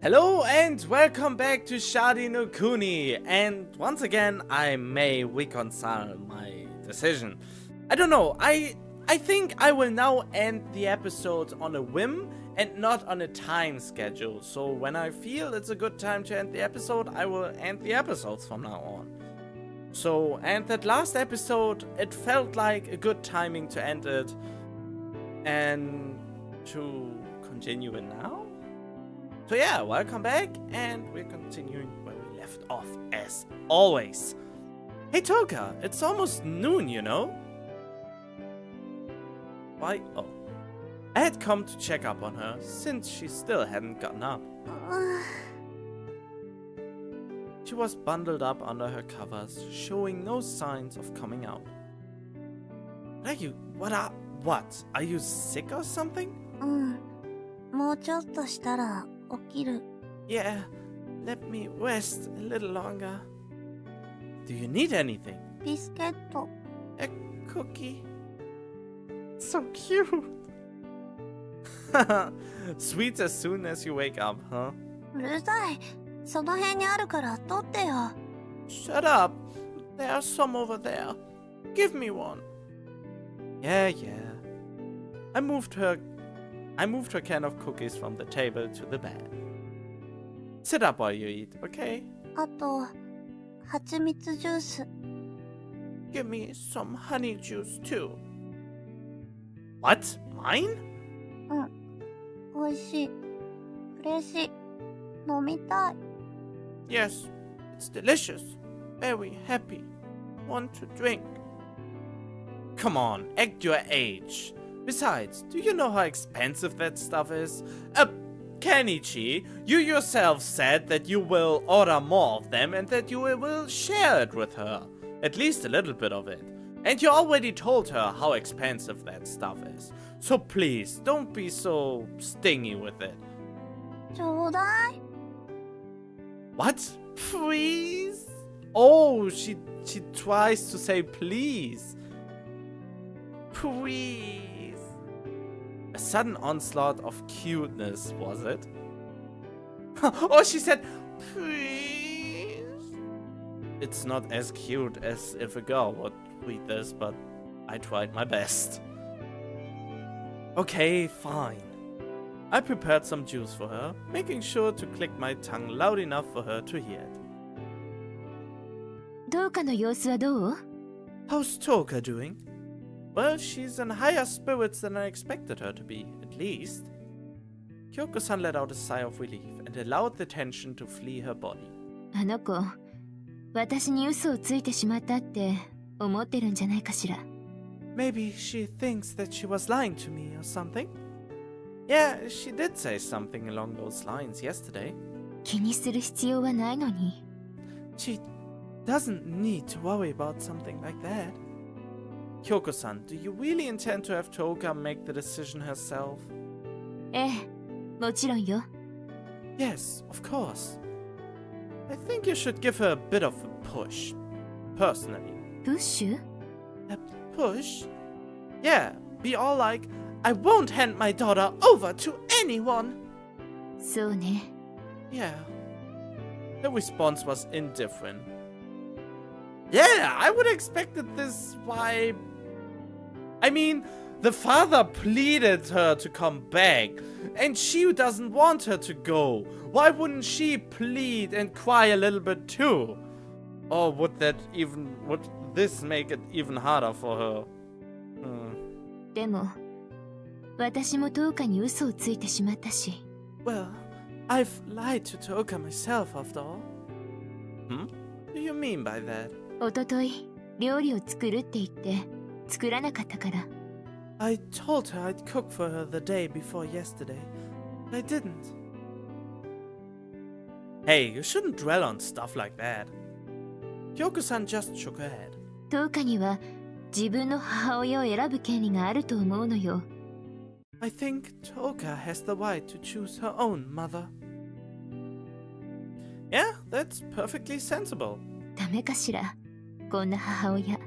Hello and welcome back to Sharin No Kuni, and once again I may reconcile my decision. I don't know, I think I will now end the episode on a whim and not on a time schedule. So when I feel it's a good time to end the episode, I will end the episodes from now on. So, and that last episode, it felt like a good timing to end it and to continue it now. So yeah, welcome back, and we're continuing where we left off, as always. Hey Toka, it's almost noon, you know? Why? Oh. I had come to check up on her, since she still hadn't gotten up. She was bundled up under her covers, showing no signs of coming out. What? Are you sick or something? もうちょっとしたら起きる。 Yeah, let me rest a little longer. Do you need anything? ビスケット。 A cookie? So cute. Sweet as soon as you wake up, huh? うるさい。その辺にあるから取ってよ。 Shut up. There are some over there. Give me one. Yeah. I moved her can of cookies from the table to the bed. Sit up while you eat, okay? あと、蜂蜜ジュース。 Give me some honey juice too. What? Mine? おいしい。嬉しい。飲みたい。 Yes, it's delicious. Very happy. Want to drink. Come on, act your age. Besides, do you know how expensive that stuff is? Kenichi, you yourself said that you will order more of them and that you will share it with her. At least a little bit of it. And you already told her how expensive that stuff is. So please, don't be so stingy with it. ちょうだい。 What? Please? Oh, she tries to say please. Please. A sudden onslaught of cuteness, was it? Oh, she said, please. It's not as cute as if a girl would read this, but I tried my best. Okay, fine. I prepared some juice for her, making sure to click my tongue loud enough for her to hear it. どうかの様子はどう？ How's Toka doing? Well, she's in higher spirits than I expected her to be, at least. Kyoko-san let out a sigh of relief and allowed the tension to flee her body. あの子、私に嘘をついてしまったって思ってるんじゃないかしら。 Maybe she thinks that she was lying to me or something? Yeah, she did say something along those lines yesterday. 気にする必要はないのに。 She doesn't need to worry about something like that. Kyoko-san, do you really intend to have Toka make the decision herself? ええ、もちろんよ。 Yes, of course. I think you should give her a bit of a push. Personally. プッシュ？ A push? Yeah, be all like, I won't hand my daughter over to anyone! そうね。 Yeah. Her response was indifferent. Yeah, I would have expected this vibe. I mean, the father pleaded her to come back, and she doesn't want her to go. Why wouldn't she plead and cry a little bit too? Or would this make it even harder for her? でも、私もトーカに嘘をついてしまったし。 Well, I've lied to Toka myself after all. What do you mean by that? おととい、料理を作るって言って、作らなかったから。 I told her I'd cook for her the day before yesterday, but I didn't. Hey, you shouldn't dwell on stuff like that. Kyoko-san just shook her head. トーカには自分の母親を選ぶ権利があると思うのよ。 I think Toka has the right to choose her own mother. Yeah, that's perfectly sensible. ダメかしら、こんな母親。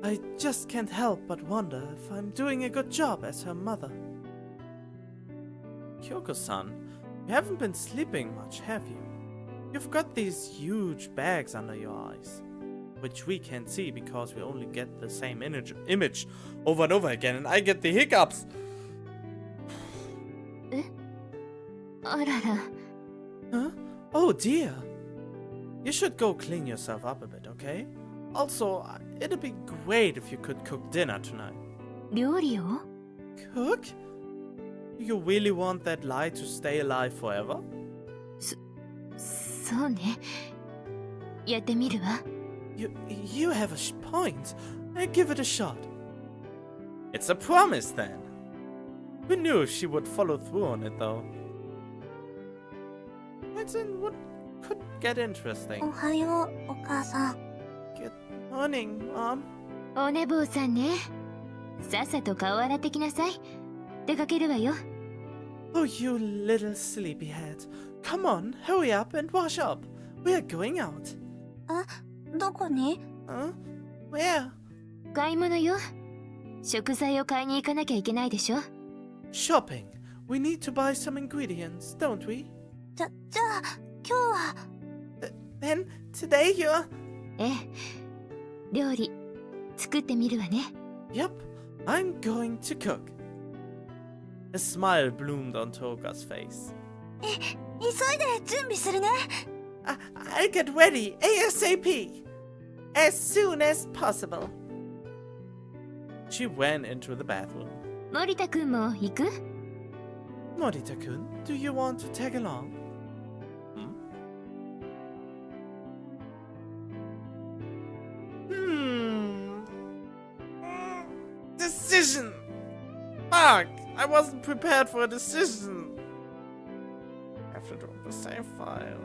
I just can't help but wonder if I'm doing a good job as her mother. Kyoko-san, You haven't been sleeping much, have you? You've got these huge bags under your eyes, which we can't see because we only get the same image over and over again, and I get the hiccups. あらら。 Huh? Oh dear. You should go clean yourself up a bit, okay? Also, it'd be great if you could cook dinner tonight. 料理を Cook? Do you really want that lie to stay alive forever? そうね。やってみるわ。You have a point. Give it a shot. It's a promise then. We knew she would follow through on it though. It's in what could get interesting. おはよう、お母さん。 Good morning, Mom. お寝坊さんね。さっさと顔洗ってきなさい。出かけるわよ。 Oh, you little sleepyhead. Come on, hurry up and wash up. We're going out. あ、どこに？ Huh? Where? 買い物よ。食材を買いに行かなきゃいけないでしょ。 Shopping. We need to buy some ingredients, don't we? じゃあ、今日は… Then, today you're… ええ。料理、作ってみるわね。 Yep, I'm going to cook. A smile bloomed on Toka's face. 急いで準備するね。I'll get ready ASAP. As soon as possible. She went into the bathroom. 森田くんも行く？ Morita-kun, do you want to tag along? Decision! Fuck! I wasn't prepared for a decision. I have to drop the save file.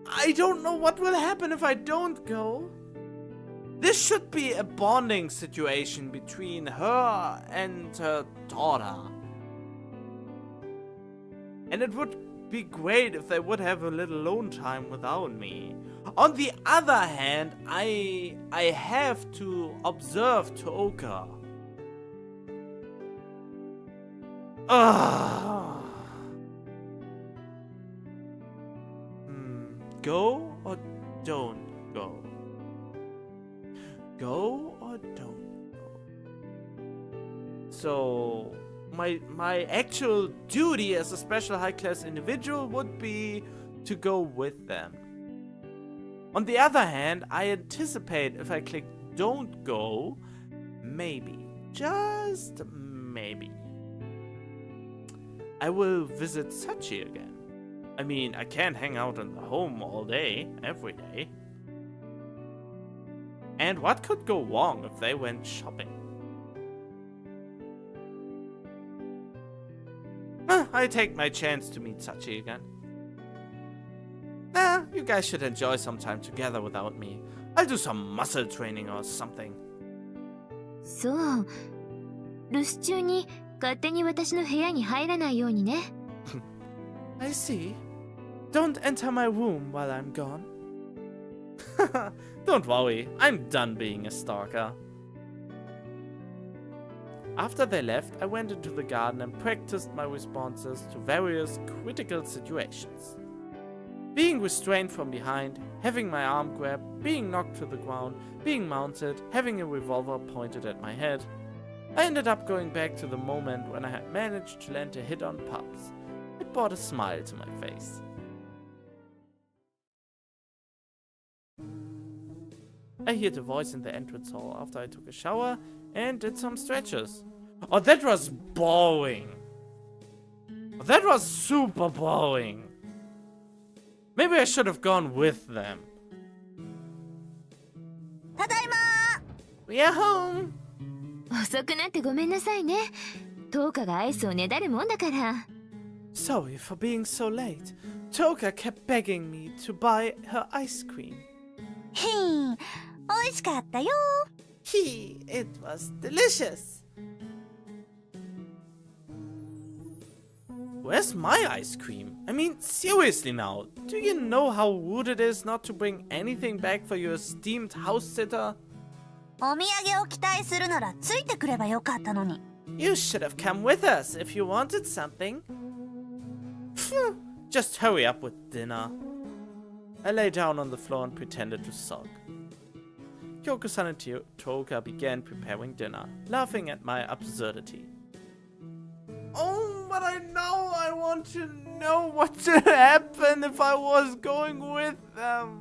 I don't know what will happen if I don't go. This should be a bonding situation between her and her daughter. And it would be great if they would have a little alone time without me. On the other hand, I have to observe Toka. Go or don't go? Go or don't go? So my actual duty as a special high class individual would be to go with them. On the other hand, I anticipate if I click don't go, maybe, just maybe, I will visit Sachi again. I mean, I can't hang out in the home all day, every day. And what could go wrong if they went shopping? I take my chance to meet Sachi again. You guys should enjoy some time together without me. I'll do some muscle training or something. そう。留守中に勝手に私の部屋に入らないようにね。I see. Don't enter my room while I'm gone. Don't worry, I'm done being a stalker. After they left, I went into the garden and practiced my responses to various critical situations. Being restrained from behind, having my arm grabbed, being knocked to the ground, being mounted, having a revolver pointed at my head. I ended up going back to the moment when I had managed to land a hit on Pups. It brought a smile to my face. I heard a voice in the entrance hall after I took a shower and did some stretches. Oh, that was boring. That was super boring. Maybe I should have gone with them. ただいまー。 We are home. 遅くなってごめんなさいね。トーカがアイスをねだるもんだから。Sorry for being so late. Toka kept begging me to buy her ice cream. ひーん、美味しかったよ。 It was delicious. Where's my ice cream? I mean, seriously now, do you know how rude it is not to bring anything back for your esteemed house sitter? お土産を期待するならついてくればよかったのに。You should have come with us if you wanted something. Phew, just hurry up with dinner. I lay down on the floor and pretended to sulk. Kyoko-san and Touka began preparing dinner, laughing at my absurdity. Oh, but I want to know what would happen if I was going with them.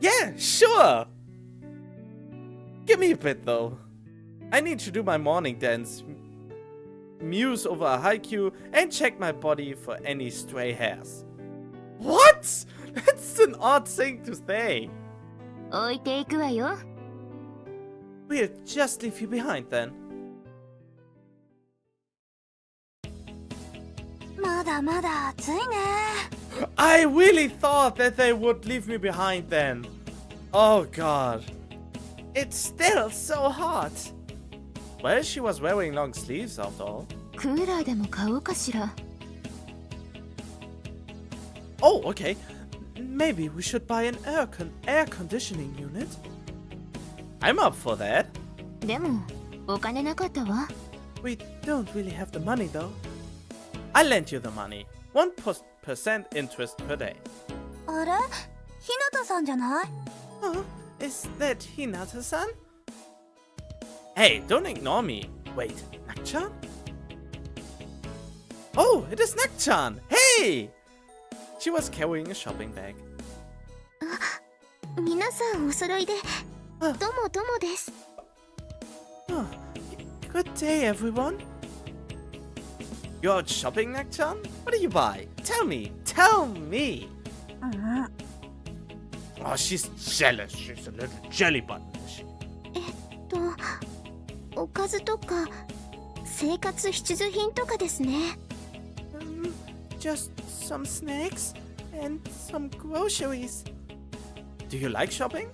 Yeah, sure! Give me a bit though. I need to do my morning dance, muse over a haiku, and check my body for any stray hairs. What? That's an odd thing to say. 置いていくわよ。 We'll just leave you behind then. まだまだ暑いね。 I really thought that they would leave me behind then. Oh god. It's still so hot. Well, she was wearing long sleeves after all. クーラーでも買おうかしら。 Oh, okay. Maybe we should buy an air conditioning unit. I'm up for that. でもお金なかったわ。 We don't really have the money though. I'll lend you the money. 1% interest per day. あれひなたさんじゃない？ Oh, is that Hinata-san? Hey, don't ignore me. Wait, Nacchan? Oh, it is Nacchan. Hey! She was carrying a shopping bag. 皆さんお揃いで。 Ah. どうもどうもです。 Oh, good day, everyone. You're out shopping, Nacchan? What do you buy? Tell me. Tell me. うん。 Oh, she's jealous. She's a little jelly button, is she? おかずとか生活必需品とかですね。 Just some snacks and some groceries. Do you like shopping?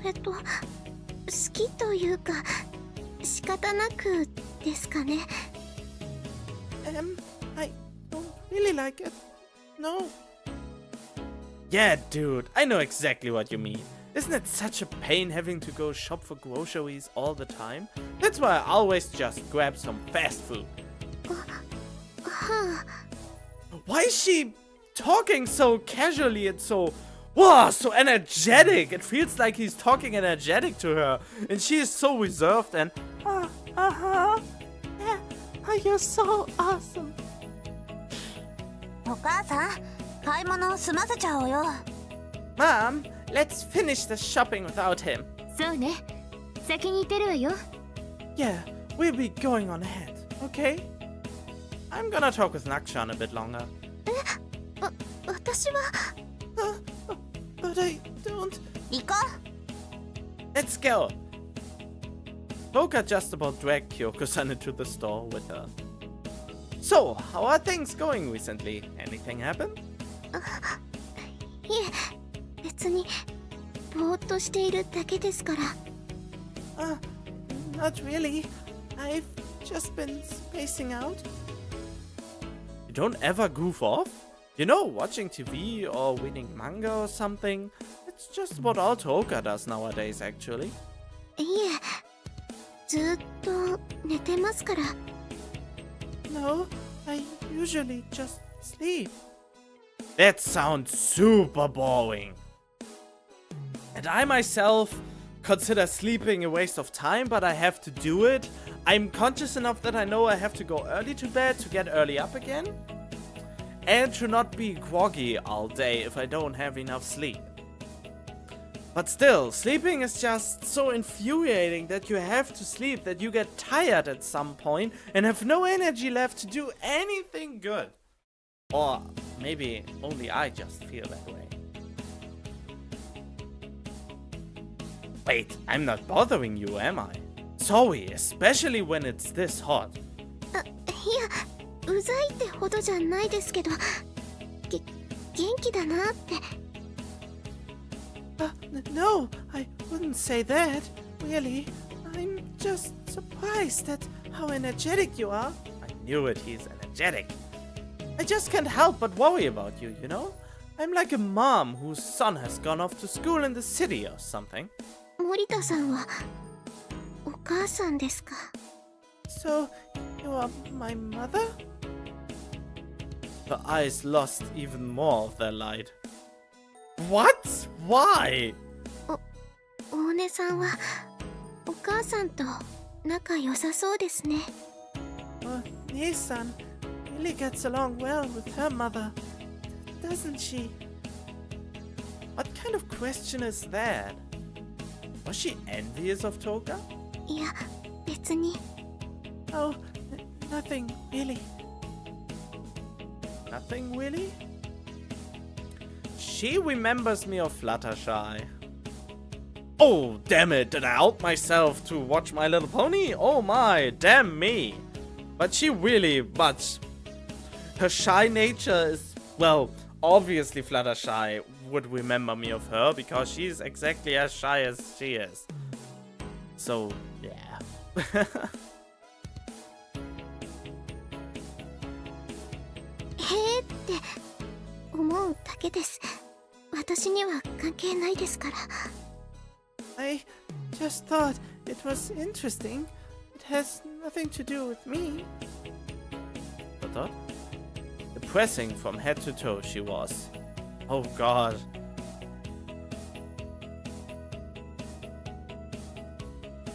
好きというか仕方なくですかね。 I don't really like it. No. Yeah, dude, I know exactly what you mean. Isn't it such a pain having to go shop for groceries all the time? That's why I always just grab some fast food. はあ。 Why is she talking so casually and so energetic? It feels like he's talking energetic to her, and she is so reserved and yeah, oh, you're so awesome. お母さん、買い物を済ませちゃおうよ。 Mom, let's finish the shopping without him. そうね。先に行ってるわよ。 Yeah, we'll be going on ahead, okay? I'm gonna talk with Nacchan a bit longer. 私は。 But I don't. 行こ Let's go. Boka just about dragged Kyoko-san into the store with her. So, how are things going recently? Anything happen? いえ、別にぼーっとしているだけですから。 Not really. I've just been spacing out. You don't ever goof off? You know, watching TV or reading manga or something? It's just what all Touka does nowadays, actually. いえ、ずーっと寝てますから。 No, I usually just sleep. That sounds super boring. And I myself consider sleeping a waste of time, but I have to do it. I'm conscious enough that I know I have to go early to bed to get early up again. And to not be groggy all day if I don't have enough sleep. But still, sleeping is just so infuriating that you have to sleep, that you get tired at some point and have no energy left to do anything good. Or maybe only I just feel that way. Wait, I'm not bothering you, am I? Sorry, especially when it's this hot. いや、うざいってほどじゃないですけど、元気だなって。No, I wouldn't say that. Really, I'm just surprised at how energetic you are. I knew it, he's energetic. I just can't help but worry about you, you know? I'm like a mom whose son has gone off to school in the city or something. 森田さんはお母さんですか。So, you are my mother? Her eyes lost even more of their light. What? Why? 大根さんはお母さんと仲良さそうですね。Nissan really gets along well with her mother, doesn't she? What kind of question is that? Was she envious of Toka? いや、別に。Oh, nothing really. Nothing really? She remembers me of Fluttershy. Oh, damn it, did I out myself to watch My Little Pony? Oh my, damn me. But she really much... Her shy nature is, well, obviously Fluttershy would remember me of her because she's exactly as shy as she is. So, yeah. へーって思うだけです。私には関係ないですから。I just thought it was interesting. It has nothing to do with me. What? Depressing from head to toe she was. Oh god.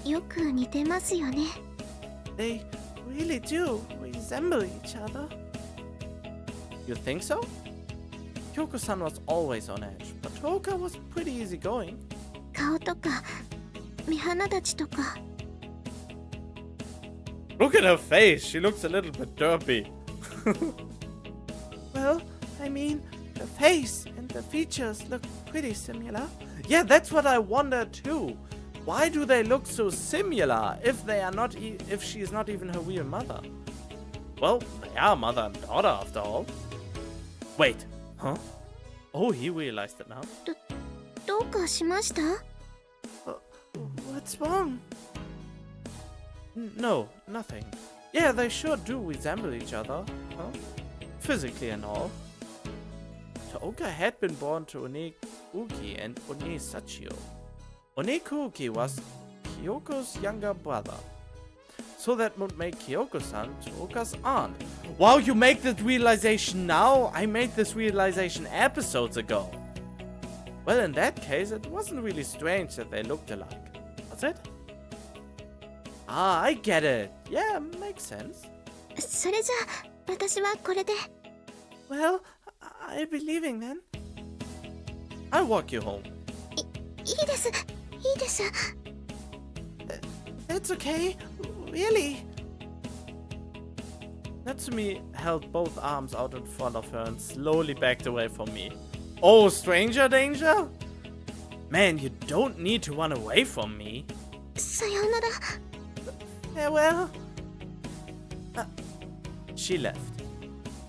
よく似てますよね。They really do resemble each other. You think so? Kyoko-san was always on edge, but Toka was pretty easygoing. 顔とか目鼻立ちとか。Look at her face, she looks a little bit derpy. Well, I mean, the face and the features look pretty similar. Yeah, that's what I wonder too. Why do they look so similar if they are not if she is not even her real mother? Well, they are mother and daughter after all. Wait, huh? Oh, he realized it now. どうかしました？ What's wrong? No, nothing. Yeah, they sure do resemble each other, huh? Physically and all. Toka had been born to Onekuki and One Sachio. Onekuki was Kyoko's younger brother. So that would make Kyoko-san Toka's aunt. Wow, you make that realization now? I made this realization episodes ago. Well, in that case, it wasn't really strange that they looked alike, was it? Ah, I get it. Yeah, makes sense. それじゃあ私はこれで。 Well, I'll be leaving then. I'll walk you home. いいです、いいです。It's okay. Really? Natsumi held both arms out in front of her and slowly backed away from me. Oh, stranger danger? Man, you don't need to run away from me. さようなら。 Farewell. She left.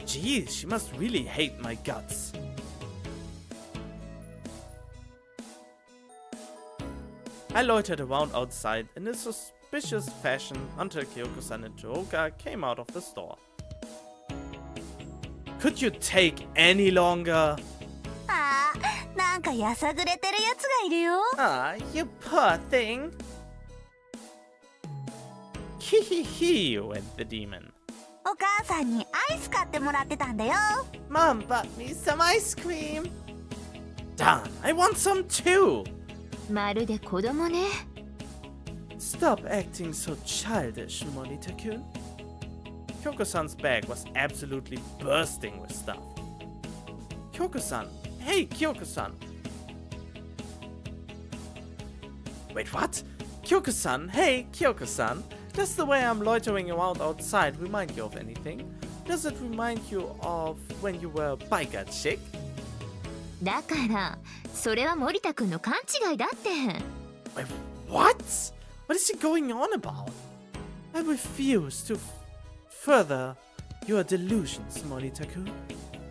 Geez, she must really hate my guts. I loitered around outside in a suspicious fashion until Kyoko-san and Tooka came out of the store. Could you take any longer? あー、なんかやさぐれてるやつがいるよ。 Ah, you poor thing. Hee went the demon. お母さんにアイス買ってもらってたんだよ。 Mom bought me some ice cream. Darn, I want some too. まるで子供ね。 Stop acting so childish, Monita-kun. Kyoko-san's bag was absolutely bursting with stuff. Kyoko-san! Hey, Kyoko-san! Wait, what? Kyoko-san! Hey, Kyoko-san! Does the way I'm loitering around outside remind you of anything? Does it remind you of when you were a biker chick? だからそれは森田くんの勘違いだって。 Wait, what? What is she going on about? I refuse to further Your delusions, Morita-kun.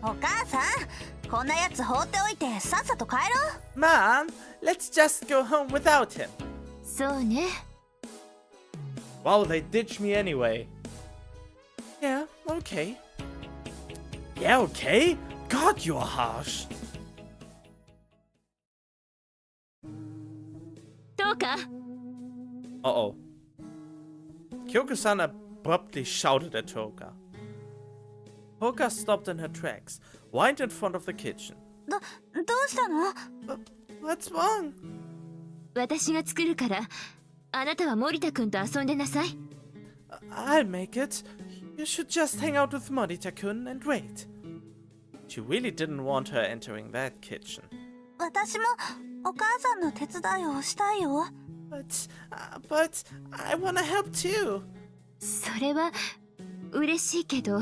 お母さん、こんなやつ放っておいてさっさと帰ろう。 Mom, let's just go home without him. そうね。 Wow, they ditched me anyway. Yeah, okay. Yeah, okay? God, you're harsh. どうか Uh-oh. Kyoko-san abruptly shouted at Toka. Toka stopped in her tracks, whined in front of the kitchen. どうしたの？ What's wrong? 私が作るから、あなたは森田くんと遊んでなさい。I'll make it. You should just hang out with Morita-kun and wait. She really didn't want her entering that kitchen. 私もお母さんの手伝いをしたいよ。But I wanna help too. それは嬉しいけど。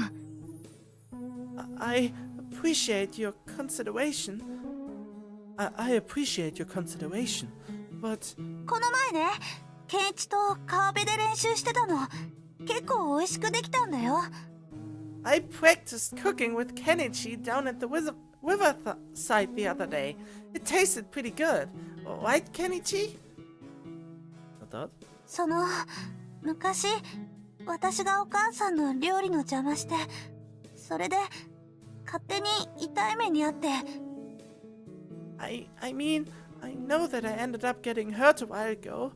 I appreciate your consideration. I appreciate your consideration, but この前ね、ケンイチと川辺で練習してたの。結構美味しくできたんだよ。I practiced cooking with Kenichi down at the riverside the other day. It tasted pretty good, right, Kenichi? What? その昔私がお母さんの料理の邪魔して、それで勝手に痛い目にあって。I mean, I know that I ended up getting hurt a while ago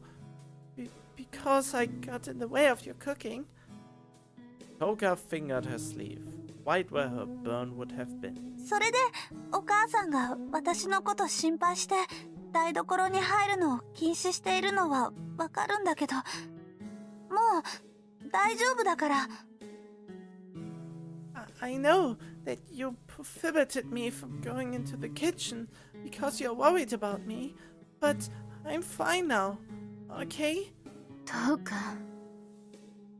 because I got in the way of your cooking. Toka fingered her sleeve, right where her burn would have been. それでお母さんが私のこと心配して台所に入るのを禁止しているのはわかるんだけど、もう大丈夫だから。I know that you prohibited me from going into the kitchen because you're worried about me, but I'm fine now, okay? どうか。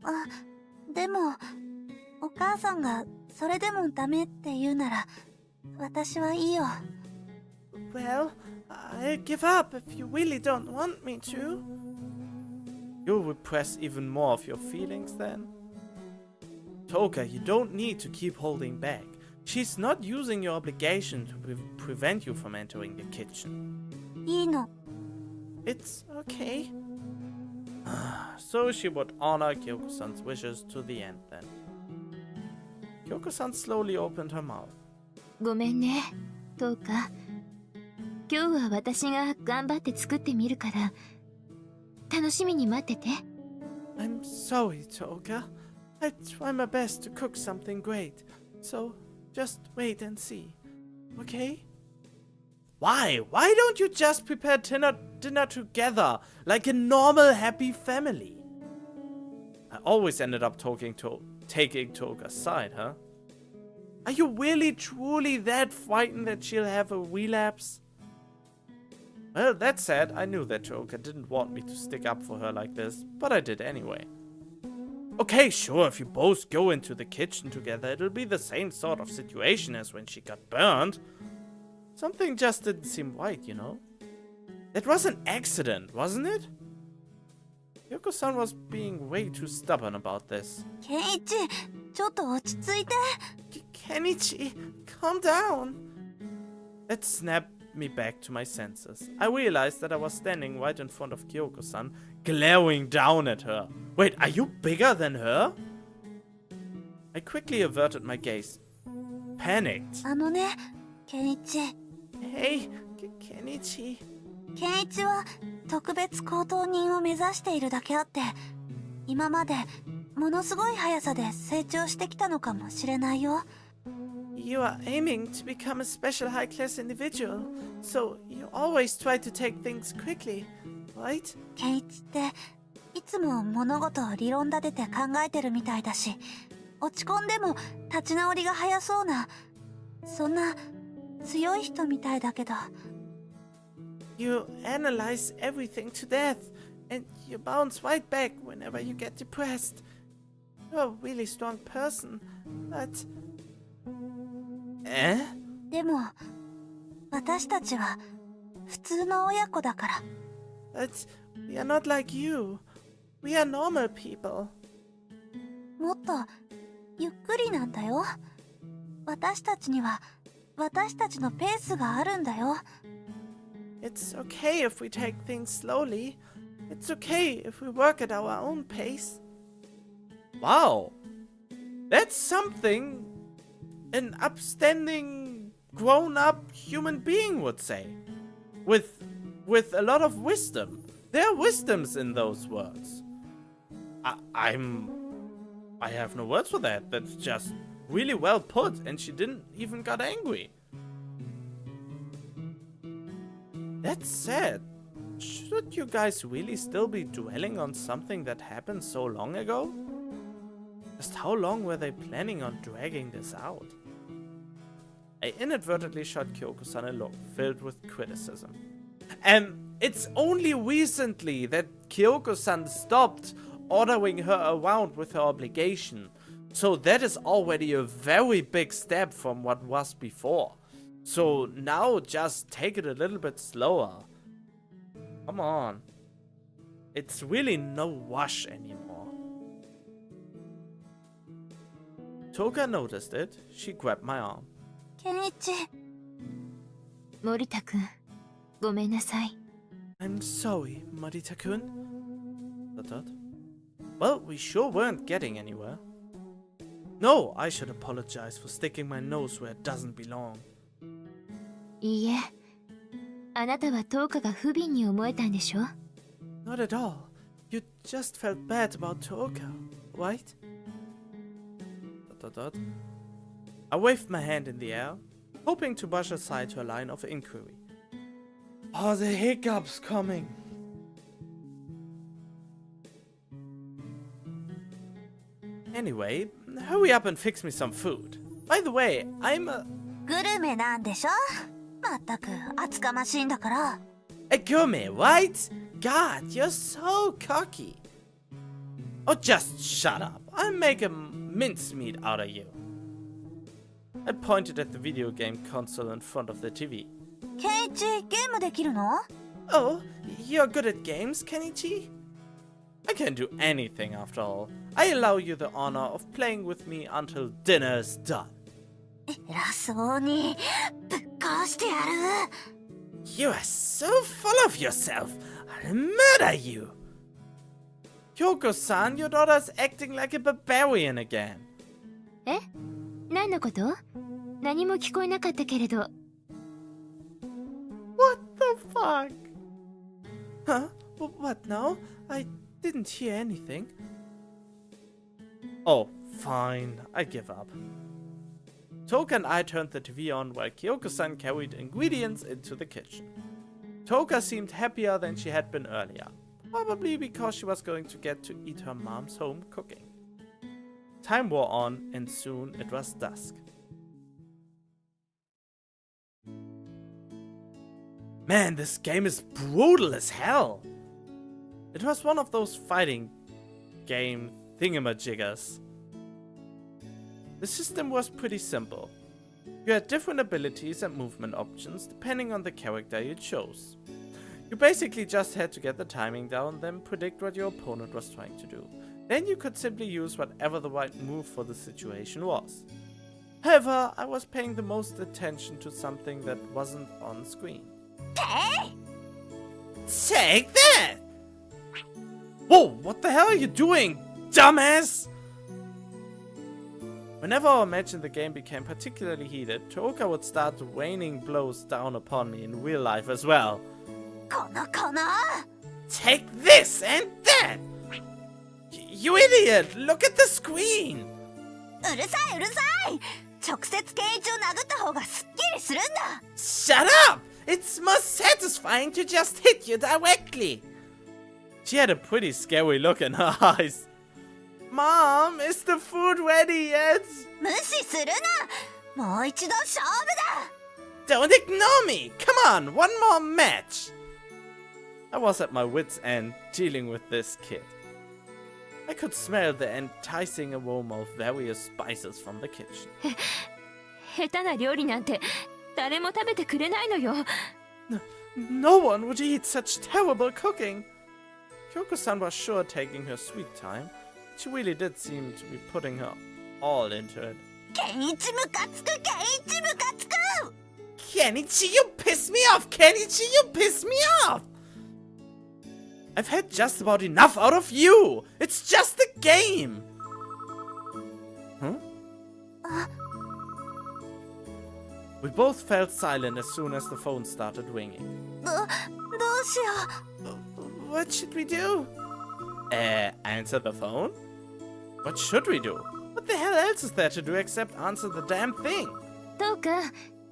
あ、でもお母さんがそれでもダメって言うなら私はいいよ。 Well, I'll give up if you really don't want me to. You'll repress even more of your feelings then? Toka, you don't need to keep holding back. She's not using your obligation to prevent you from entering the kitchen. いいの。 It's okay. So she would honor Kyoko-san's wishes to the end then. Kyoko-san slowly opened her mouth. ごめんね、どうか。今日は私が頑張って作ってみるから、楽しみに待ってて。I'm sorry, Toka. I try my best to cook something great. So just wait and see. Okay? Why? Why don't you just prepare dinner together like a normal happy family? I always ended up taking Toka's side, huh? Are you really truly that frightened that she'll have a relapse? Well, that said, I knew that Toka didn't want me to stick up for her like this, but I did anyway. Okay, sure, if you both go into the kitchen together, it'll be the same sort of situation as when she got burned. Something just didn't seem right, you know? That was an accident, wasn't it? Yoko-san was being way too stubborn about this. ケンイチ、ちょっと落ち着いて。Kenichi, calm down. That snapped me back to my senses. I realized that I was standing right in front of Kyoko-san, glaring down at her. Wait, are you bigger than her? I quickly averted my gaze, panicked. あのね、ケンイチ。 Hey, Kenichi. ケンイチは特別高等人を目指しているだけあって、今までものすごい速さで成長してきたのかもしれないよ。 You are aiming to become a special high-class individual, so you always try to take things quickly, right? ケンイチっていつも物事を理論立てて考えてるみたいだし、落ち込んでも立ち直りが早そうな、そんな強い人みたいだけど。 You analyze everything to death, and you bounce right back whenever you get depressed. You're a really strong person, but... でも私たちは普通の親子だから。 But we are not like you. We are normal people. もっとゆっくりなんだよ。私たちには私たちのペースがあるんだよ。 It's okay if we take things slowly. It's okay if we work at our own pace. Wow. That's something an upstanding, grown-up human being would say. With a lot of wisdom. There are wisdoms in those words. I have no words for that. That's just really well put, and she didn't even got angry. That's sad. Should you guys really still be dwelling on something that happened so long ago? Just how long were they planning on dragging this out? I inadvertently shot Kyoko-san a look filled with criticism. And it's only recently that Kyoko-san stopped ordering her around with her obligation. So that is already a very big step from what was before. So now just take it a little bit slower. Come on. It's really no rush anymore. Toka noticed it. She grabbed my arm. ケンイチ、森田くん、ごめんなさい。I'm sorry, Marita-kun. Well, we sure weren't getting anywhere. No, I should apologize for sticking my nose where it doesn't belong. いいえ、あなたは10日が不憫に思えたんでしょ？ Not at all. You just felt bad about Toka, right? I waved my hand in the air, hoping to brush aside her line of inquiry. Are the hiccups coming? Anyway, hurry up and fix me some food. By the way, I'm a... グルメなんでしょ？まったく厚かましいんだから。 A gourmet, right? God, you're so cocky. Oh, just shut up. I'll make a mincemeat out of you. I pointed at the video game console in front of the TV. ケンイチ、ゲームできるの？ Oh, you're good at games, Kenichi? I can do anything after all. I allow you the honor of playing with me until dinner is done. 偉そうにぶっ殺してやる。 You are so full of yourself. I'll murder you. Kyoko-san, your daughter's acting like a barbarian again. え？何のこと？何も聞こえなかったけれど。What the fuck? Huh? What now? I didn't hear anything. Oh, fine. I give up. Toka and I turned the TV on while Kyoko-san carried ingredients into the kitchen. Toka seemed happier than she had been earlier, probably because she was going to get to eat her mom's home cooking. Time wore on, and soon it was dusk. Man, this game is brutal as hell! It was one of those fighting game thingamajiggers. The system was pretty simple. You had different abilities and movement options depending on the character you chose. You basically just had to get the timing down, then predict what your opponent was trying to do. Then you could simply use whatever the right move for the situation was. However, I was paying the most attention to something that wasn't on screen. Take that! Whoa, what the hell are you doing, dumbass? Whenever our match in the game became particularly heated, Toka would start raining blows down upon me in real life as well. このこの Take this and that! You idiot! Look at the screen! うるさいうるさい。直接ケンイチを殴った方がすっきりするんだ。 Shut up! It's more satisfying to just hit you directly! She had a pretty scary look in her eyes. Mom, is the food ready yet? 無視するな。もう一度勝負だ。 Don't ignore me! Come on, one more match! I was at my wit's end dealing with this kid. I could smell the enticing aroma of various spices from the kitchen. 下手な料理なんて誰も食べてくれないのよ。No one would eat such terrible cooking. Kyoko-san was sure taking her sweet time. She really did seem to be putting her all into it. ケンイチムカつく、ケンイチムカつく。 Kenichi, you piss me off! Kenichi, you piss me off! I've had just about enough out of you! It's just a game! Huh? We both fell silent as soon as the phone started ringing. どうしよ What should we do? Answer the phone? What should we do? What the hell else is there to do except answer the damn thing? どうか、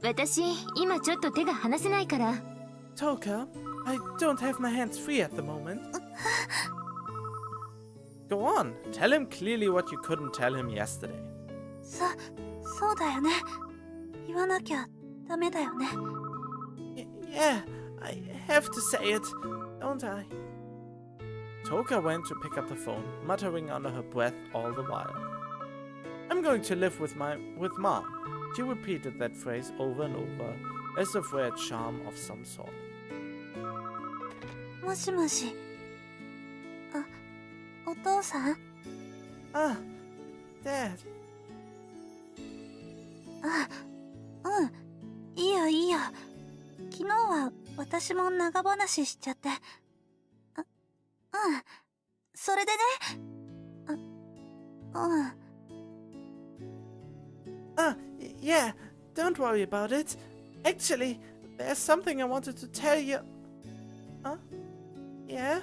私、今ちょっと手が離せないから。Toka, I don't have my hands free at the moment. Go on, tell him clearly what you couldn't tell him yesterday. う。そうだよね。言わなきゃダメだよね。Yeah, I have to say it, don't I? Toka went to pick up the phone, muttering under her breath all the while. I'm going to live with Mom. She repeated that phrase over and over, as if for a charm of some sort. もしもし。お父さん？ Ah, Dad. いいよいいよ。昨日は私も長話しちゃって。それでね。Yeah, don't worry about it. Actually, there's something I wanted to tell you. Huh? Yeah?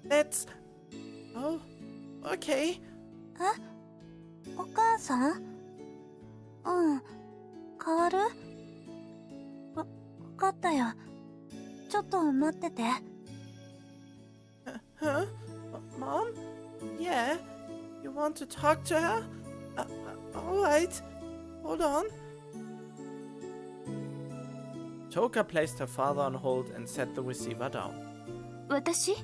That's... Oh, okay. お母さん？変わる？わかったよ。ちょっと待ってて。Huh? Mom? Yeah? You want to talk to her? Alright. Hold on. Toka placed her father on hold and set the receiver down. 私？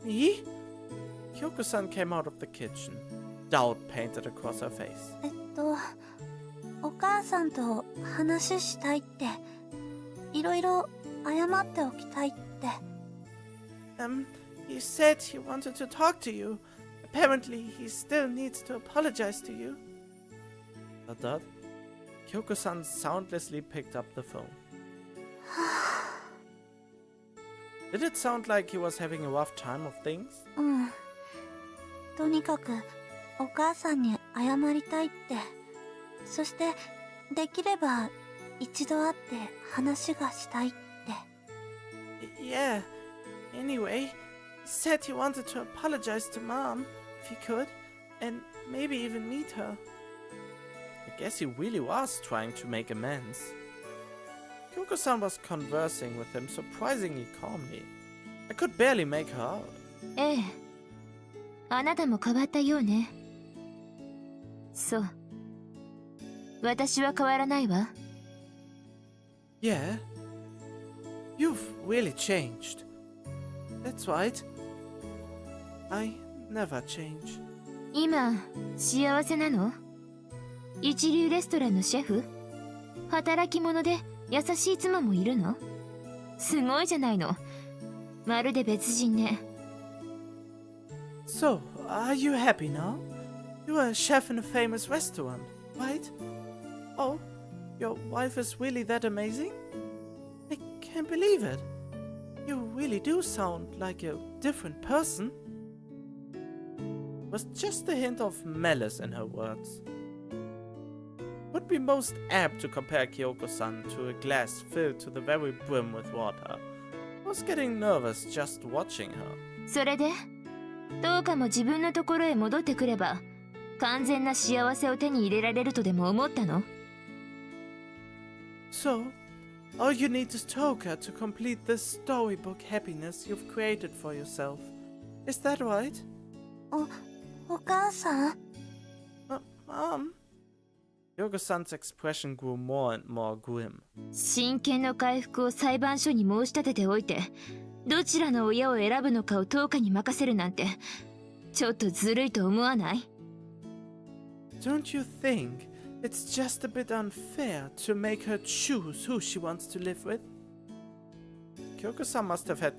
Me? Kyoko-san came out of the kitchen. Doubt painted across her face. お母さんと話したいって。いろいろ謝っておきたいって。He said he wanted to talk to you. Apparently, he still needs to apologize to you. At that, Kyoko-san soundlessly picked up the phone. Did it sound like he was having a rough time of things? とにかくお母さんに謝りたいって。そしてできれば一度会って話がしたいって。Yeah. Anyway, he said he wanted to apologize to Mom, if he could, and maybe even meet her. I guess he really was trying to make amends. Kyoko-san was conversing with him surprisingly calmly. I could barely make her out. ええ。あなたも変わったようね。そう。私は変わらないわ。Yeah? You've really changed. That's right. I never change. 今、幸せなの？一流レストランのシェフ？働き者で優しい妻もいるの？すごいじゃないの。まるで別人ね。So, are you happy now? You are a chef in a famous restaurant, right? Oh, your wife is really that amazing? I can't believe it. You really do sound like a different person. Was just a hint of malice in her words. Would be most apt to compare Kyoko-san to a glass filled to the very brim with water. I was getting nervous just watching her. それで、どうかも自分のところへ戻ってくれば、完全な幸せを手に入れられるとでも思ったの？ So, all you need is Toka to complete this storybook happiness you've created for yourself. Is that right? お母さん？ Mom? Kyoko-san's expression grew more and more grim. 親権の回復を裁判所に申し立てておいて、どちらの親を選ぶのかを10日に任せるなんて、ちょっとずるいと思わない？ Don't you think it's just a bit unfair to make her choose who she wants to live with? Kyoko-san must have had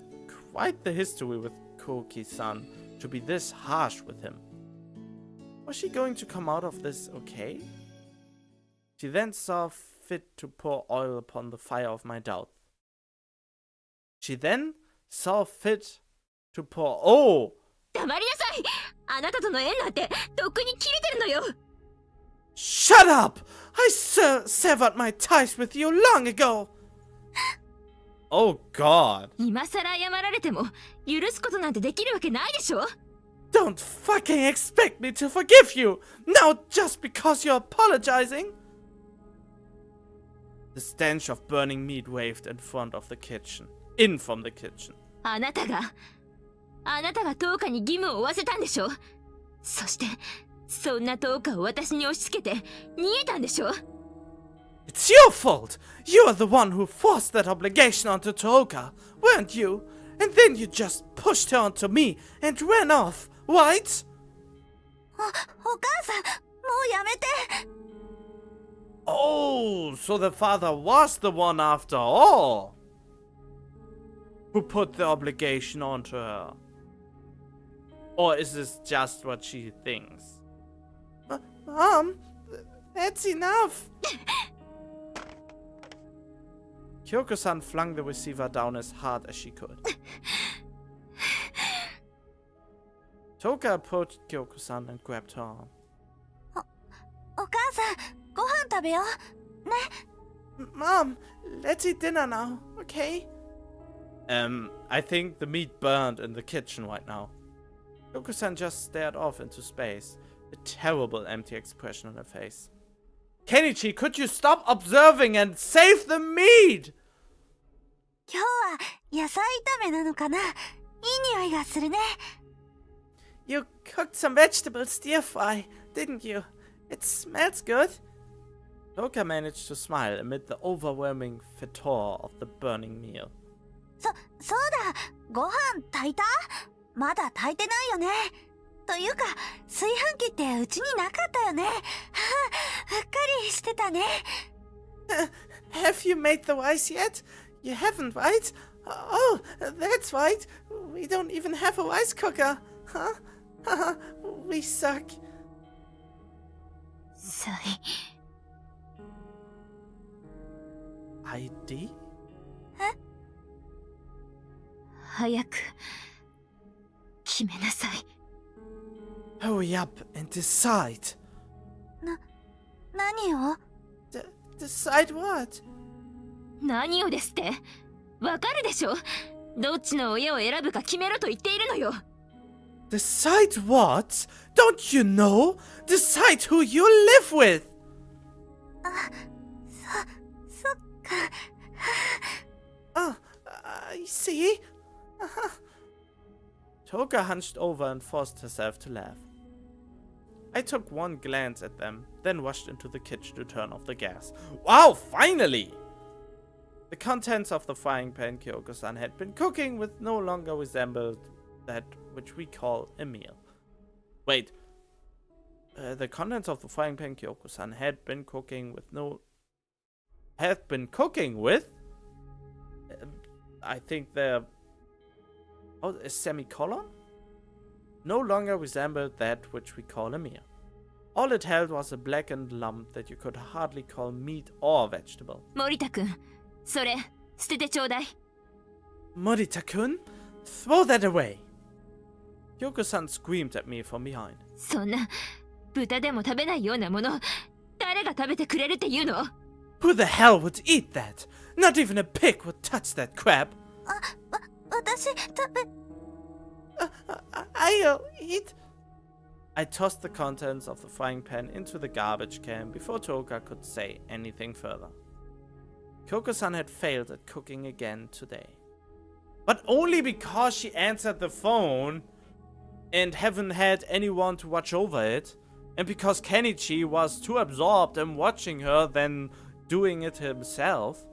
quite the history with Koki-san to be this harsh with him. Was she going to come out of this okay? She then saw fit to pour oil upon the fire of my doubt. She then saw fit to pour... Oh! 黙りなさい。あなたとの縁なんてとっくに切れてるのよ。 Shut up! I severed my ties with you long ago! Oh god. 今さら謝られても許すことなんてできるわけないでしょ。 Don't fucking expect me to forgive you! Now just because you're apologizing! The stench of burning meat waved in front of the kitchen. In from the kitchen. あなたが10日に義務を負わせたんでしょ。そしてそんな10日を私に押し付けて逃げたんでしょ。 It's your fault! You're the one who forced that obligation onto Tooka, weren't you? And then you just pushed her onto me and ran off, right? お母さん、もうやめて。 Oh, so the father was the one after all who put the obligation onto her. Or is this just what she thinks? Mom, that's enough. Kyoko-san flung the receiver down as hard as she could. Toka approached Kyoko-san and grabbed her arm. お母さん、ご飯食べよう。ね。Mom, let's eat dinner now, okay? I think the meat burned in the kitchen right now. Kyoko-san just stared off into space, a terrible empty expression on her face. Kenichi, could you stop observing and save the meat? 今日は野菜炒めなのかな。いい匂いがするね。You cooked some vegetable stir fry, didn't you? It smells good. Toka managed to smile amid the overwhelming fetor of the burning meal. そうだ。ご飯炊いた？まだ炊いてないよね。というか、炊飯器ってうちになかったよね。はあ、うっかりしてたね。Have you made the rice yet? You haven't, right? Oh, that's right. We don't even have a rice cooker. Huh? We suck. ID? 早く決めなさい。 Hurry up and decide. 何を？ Decide what? 何をですって？わかるでしょ？どっちの親を選ぶか決めろと言っているのよ。 Decide what? Don't you know? Decide who you live with! そっか。I see. Toka hunched over and forced herself to laugh. I took one glance at them, then rushed into the kitchen to turn off the gas. Wow, finally! The contents of the frying pan Kyoko-san had been cooking with no longer resembled that which we call a meal. Wait. The contents of the frying pan Kyoko-san had been cooking with I think they're... Oh, a semicolon? No longer resembled that which we call a meal. All it held was a blackened lump that you could hardly call meat or vegetable. 森田君、それ捨ててちょうだい。 Morita-kun? Throw that away! Kyoko-san screamed at me from behind. そんな豚でも食べないようなもの、誰が食べてくれるっていうの？ Who the hell would eat that? Not even a pig would touch that crap. 私食べ。I'll eat. I tossed the contents of the frying pan into the garbage can before Toka could say anything further. Kyoko-san had failed at cooking again today. But only because she answered the phone and haven't had anyone to watch over it, and because Kenichi was too absorbed in watching her than doing it himself.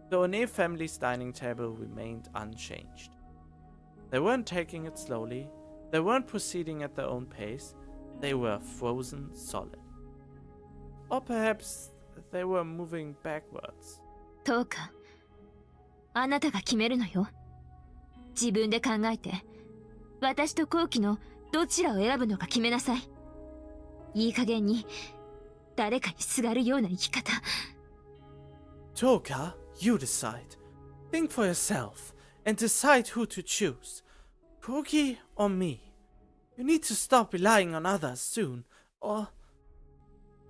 The One family's dining table remained unchanged. They weren't taking it slowly, they weren't proceeding at their own pace, they were frozen solid. Or perhaps they were moving backwards. トーカ、あなたが決めるのよ。自分で考えて、私と後期のどちらを選ぶのか決めなさい。いい加減に誰かにすがるような生き方。 Toka, you decide. Think for yourself and decide who to choose. Kuki or me. You need to stop relying on others soon, or...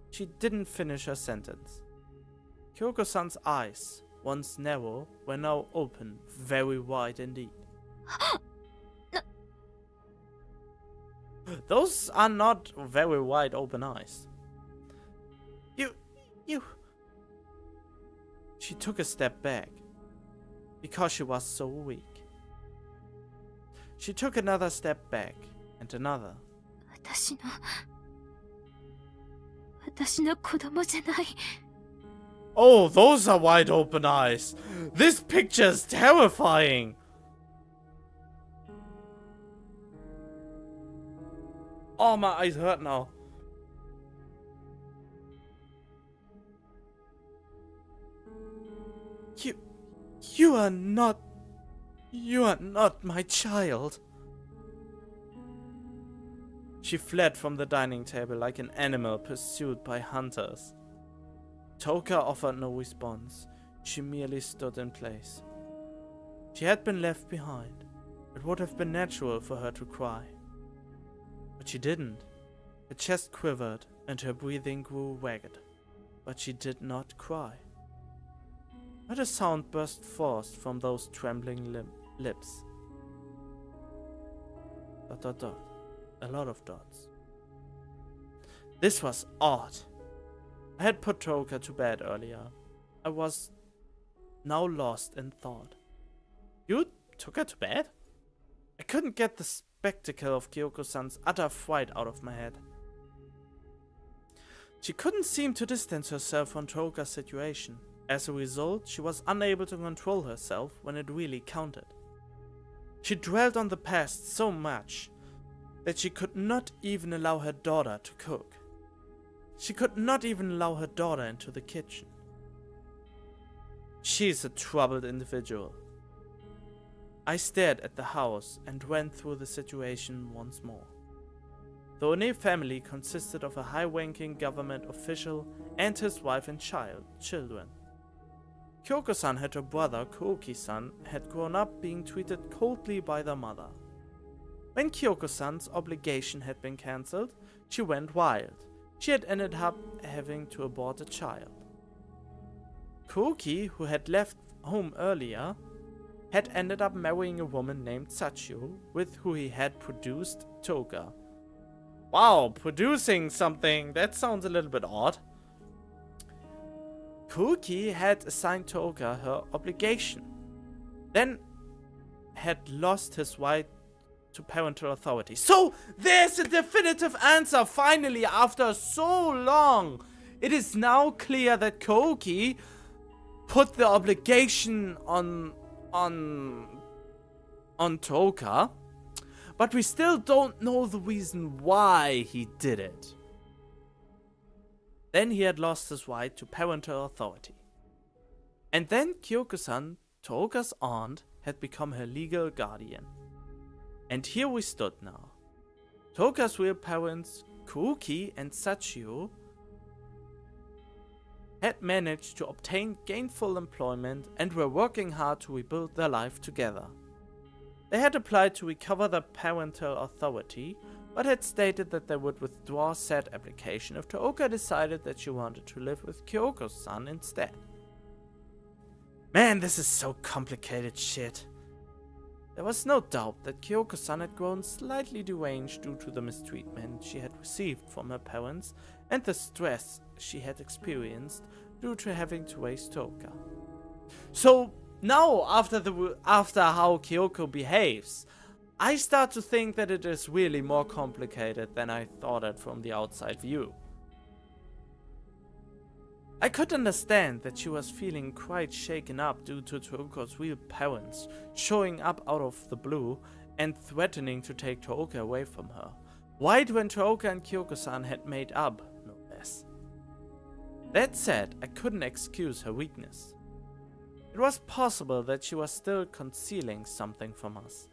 She didn't finish her sentence. Kyoko-san's eyes, once narrow, were now open, very wide indeed. Those are not very wide open eyes. You... She took a step back, because she was so weak. She took another step back, and another. 私の子供じゃない。 Oh, those are wide open eyes. This picture is terrifying. Oh, my eyes hurt now. You are not my child. She fled from the dining table like an animal pursued by hunters. Toka offered no response. She merely stood in place. She had been left behind. It would have been natural for her to cry. But she didn't. Her chest quivered and her breathing grew ragged. But she did not cry. Not a sound burst forth from those trembling lips. ... A lot of dots. This was odd. I had put Toka to bed earlier. I was now lost in thought. You took her to bed? I couldn't get the spectacle of Kyoko-san's utter fright out of my head. She couldn't seem to distance herself from Toka's situation. As a result, she was unable to control herself when it really counted. She dwelled on the past so much that she could not even allow her daughter to cook. She could not even allow her daughter into the kitchen. She is a troubled individual. I stared at the house and went through the situation once more. The One family consisted of a high-ranking government official and his wife and children. Kyoko-san and her brother Kuoki-san had grown up being treated coldly by their mother. When Kyoko-san's obligation had been cancelled, she went wild. She had ended up having to abort a child. Kuoki, who had left home earlier, had ended up marrying a woman named Sachio, with who he had produced Toka. Wow, producing something, that sounds a little bit odd. Kuoki had assigned Toka her obligation, then had lost his right to parental authority. So, there's a definitive answer finally after so long. It is now clear that Kuoki put the obligation on Toka, but we still don't know the reason why he did it. Then he had lost his right to parental authority. And then Kyoko-san, Toka's aunt, had become her legal guardian. And here we stood now. Toka's real parents, Kuoki and Sachio, had managed to obtain gainful employment and were working hard to rebuild their life together. They had applied to recover their parental authority, but had stated that they would withdraw said application if Toka decided that she wanted to live with Kyoko's son instead. Man, this is so complicated shit. There was no doubt that Kyoko-san had grown slightly deranged due to the mistreatment she had received from her parents and the stress she had experienced due to having to raise Toka. So now, after how Kyoko behaves, I start to think that it is really more complicated than I thought it from the outside view. I could understand that she was feeling quite shaken up due to Toka's real parents showing up out of the blue and threatening to take Toka away from her, right when Toka and Kyoko-san had made up, no less. That said, I couldn't excuse her weakness. It was possible that she was still concealing something from us.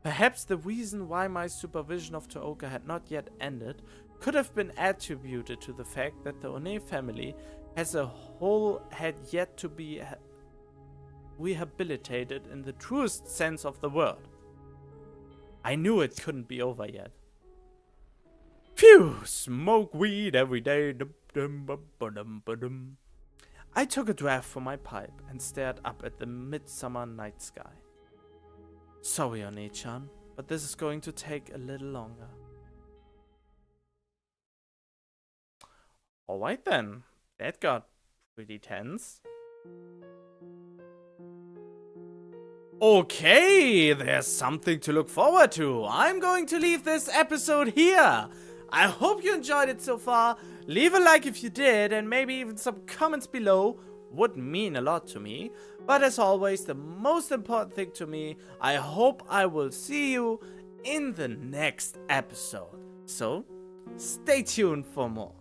Perhaps the reason why my supervision of Toka had not yet ended could have been attributed to the fact that the One family as a whole had yet to be rehabilitated in the truest sense of the word. I knew it couldn't be over yet. Phew! Smoke weed every day. I took a draft from my pipe and stared up at the midsummer night sky. Sorry, One-chan, but this is going to take a little longer. Alright then, that got pretty tense. Okay, there's something to look forward to. I'm going to leave this episode here. I hope you enjoyed it so far. Leave a like if you did, and maybe even some comments below. Would mean a lot to me. But as always, the most important thing to me, I hope I will see you in the next episode. So, stay tuned for more.